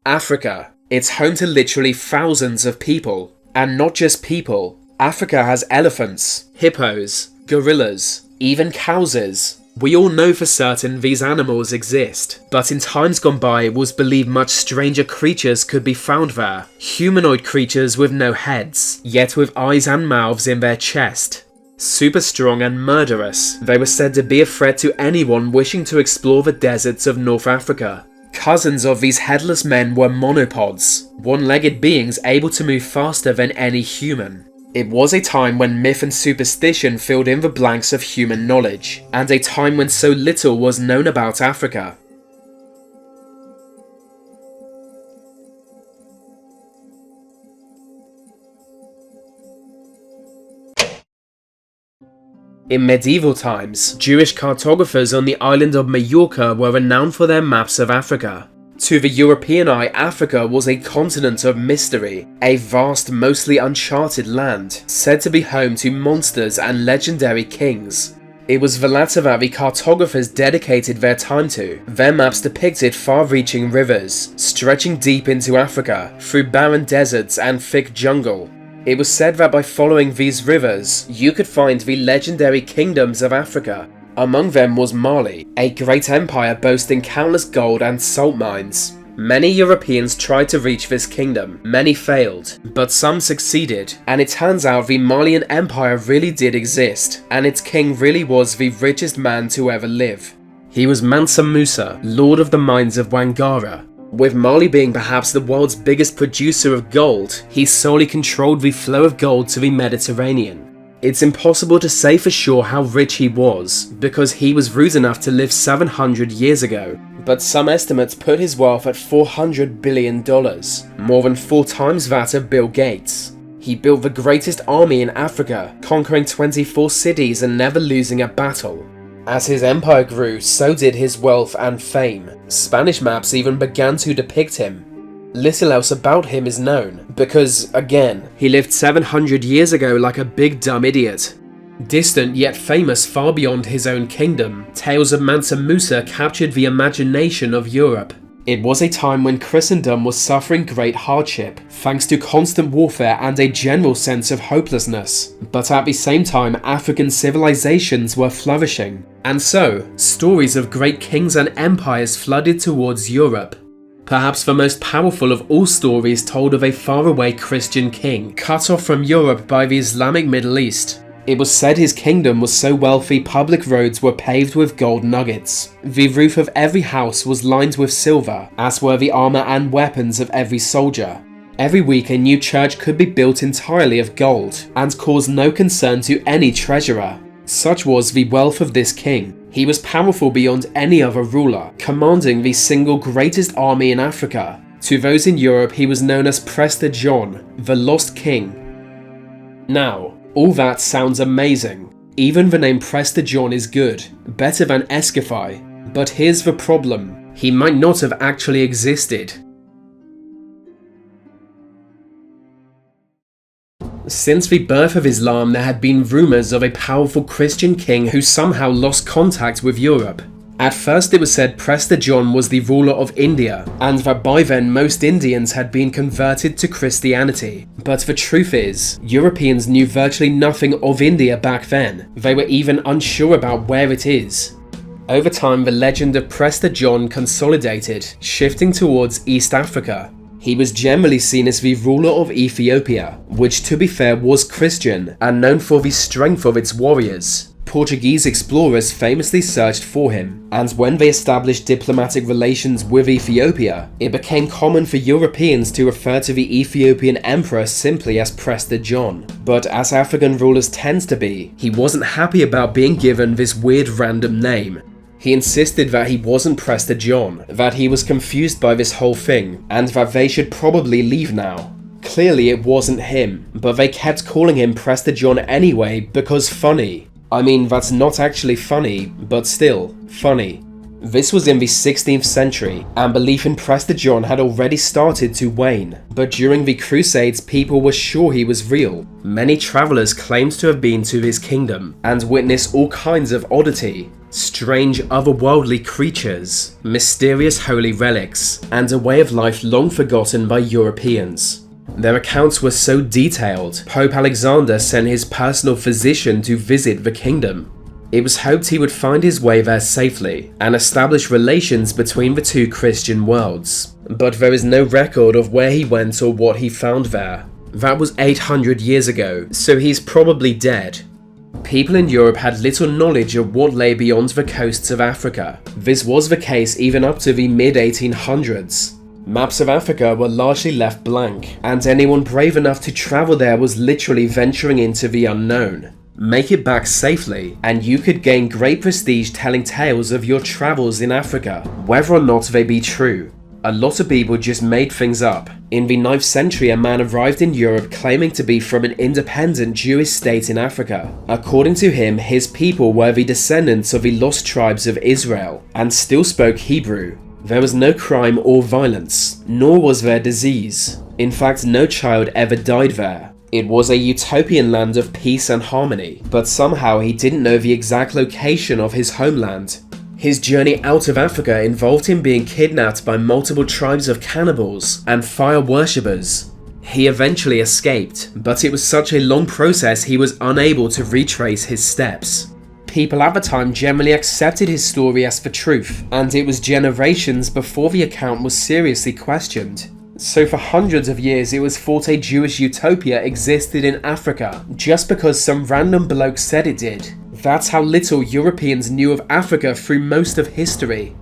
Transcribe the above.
Africa. It's home to literally thousands of people. And not just people. Africa has elephants, hippos, gorillas, even cows. We all know for certain these animals exist, but in times gone by it was believed much stranger creatures could be found there. Humanoid creatures with no heads, yet with eyes and mouths in their chest. Super strong and murderous, they were said to be a threat to anyone wishing to explore the deserts of North Africa. Cousins of these headless men were monopods, one-legged beings able to move faster than any human. It was a time when myth and superstition filled in the blanks of human knowledge, and a time when so little was known about Africa. In medieval times, Jewish cartographers on the island of Majorca were renowned for their maps of Africa. To the European eye, Africa was a continent of mystery, a vast, mostly uncharted land, said to be home to monsters and legendary kings. It was the latter that the cartographers dedicated their time to. Their maps depicted far-reaching rivers, stretching deep into Africa, through barren deserts and thick jungle. It was said that by following these rivers, you could find the legendary kingdoms of Africa. Among them was Mali, a great empire boasting countless gold and salt mines. Many Europeans tried to reach this kingdom, many failed, but some succeeded, and it turns out the Malian Empire really did exist, and its king really was the richest man to ever live. He was Mansa Musa, lord of the mines of Wangara. With Mali being perhaps the world's biggest producer of gold, he solely controlled the flow of gold to the Mediterranean. It's impossible to say for sure how rich he was, because he was rude enough to live 700 years ago, but some estimates put his wealth at $400 billion, more than 4 times that of Bill Gates. He built the greatest army in Africa, conquering 24 cities and never losing a battle. As his empire grew, so did his wealth and fame. Spanish maps even began to depict him. Little else about him is known, because, again, he lived 700 years ago like a big dumb idiot. Distant yet famous far beyond his own kingdom, tales of Mansa Musa captured the imagination of Europe. It was a time when Christendom was suffering great hardship, thanks to constant warfare and a general sense of hopelessness. But at the same time, African civilizations were flourishing. And so, stories of great kings and empires flooded towards Europe. Perhaps the most powerful of all stories told of a faraway Christian king, cut off from Europe by the Islamic Middle East. It was said his kingdom was so wealthy public roads were paved with gold nuggets. The roof of every house was lined with silver, as were the armor and weapons of every soldier. Every week a new church could be built entirely of gold, and caused no concern to any treasurer. Such was the wealth of this king. He was powerful beyond any other ruler, commanding the single greatest army in Africa. To those in Europe he was known as Prester John, the Lost King. Now, all that sounds amazing. Even the name Prester John is good, better than Escafy. But here's the problem. He might not have actually existed. Since the birth of Islam, there had been rumours of a powerful Christian king who somehow lost contact with Europe. At first it was said Prester John was the ruler of India, and that by then most Indians had been converted to Christianity. But the truth is, Europeans knew virtually nothing of India back then. They were even unsure about where it is. Over time, the legend of Prester John consolidated, shifting towards East Africa. He was generally seen as the ruler of Ethiopia, which to be fair was Christian and known for the strength of its warriors. Portuguese explorers famously searched for him, and when they established diplomatic relations with Ethiopia, it became common for Europeans to refer to the Ethiopian emperor simply as Prester John. But as African rulers tend to be, he wasn't happy about being given this weird random name. He insisted that he wasn't Prester John, that he was confused by this whole thing, and that they should probably leave now. Clearly it wasn't him, but they kept calling him Prester John anyway because funny. I mean, that's not actually funny, but still, funny. This was in the 16th century, and belief in Prester John had already started to wane. But during the Crusades, people were sure he was real. Many travellers claimed to have been to his kingdom, and witnessed all kinds of oddity. strange otherworldly creatures, mysterious holy relics, and a way of life long forgotten by Europeans. Their accounts were so detailed, Pope Alexander sent his personal physician to visit the kingdom. It was hoped he would find his way there safely and establish relations between the two Christian worlds. But there is no record of where he went or what he found there. That was 800 years ago, so he's probably dead. People in Europe had little knowledge of what lay beyond the coasts of Africa. This was the case even up to the mid-1800s. Maps of Africa were largely left blank, and anyone brave enough to travel there was literally venturing into the unknown. Make it back safely, and you could gain great prestige telling tales of your travels in Africa, whether or not they be true. A lot of people just made things up. In the 9th century, a man arrived in Europe claiming to be from an independent Jewish state in Africa. According to him, his people were the descendants of the lost tribes of Israel, and still spoke Hebrew. There was no crime or violence, nor was there disease. In fact, no child ever died there. It was a utopian land of peace and harmony, but somehow he didn't know the exact location of his homeland. His journey out of Africa involved him being kidnapped by multiple tribes of cannibals and fire worshippers. He eventually escaped, but it was such a long process he was unable to retrace his steps. People at the time generally accepted his story as the truth, and it was generations before the account was seriously questioned. So for hundreds of years it was thought a Jewish utopia existed in Africa, just because some random bloke said it did. That's how little Europeans knew of Africa through most of history.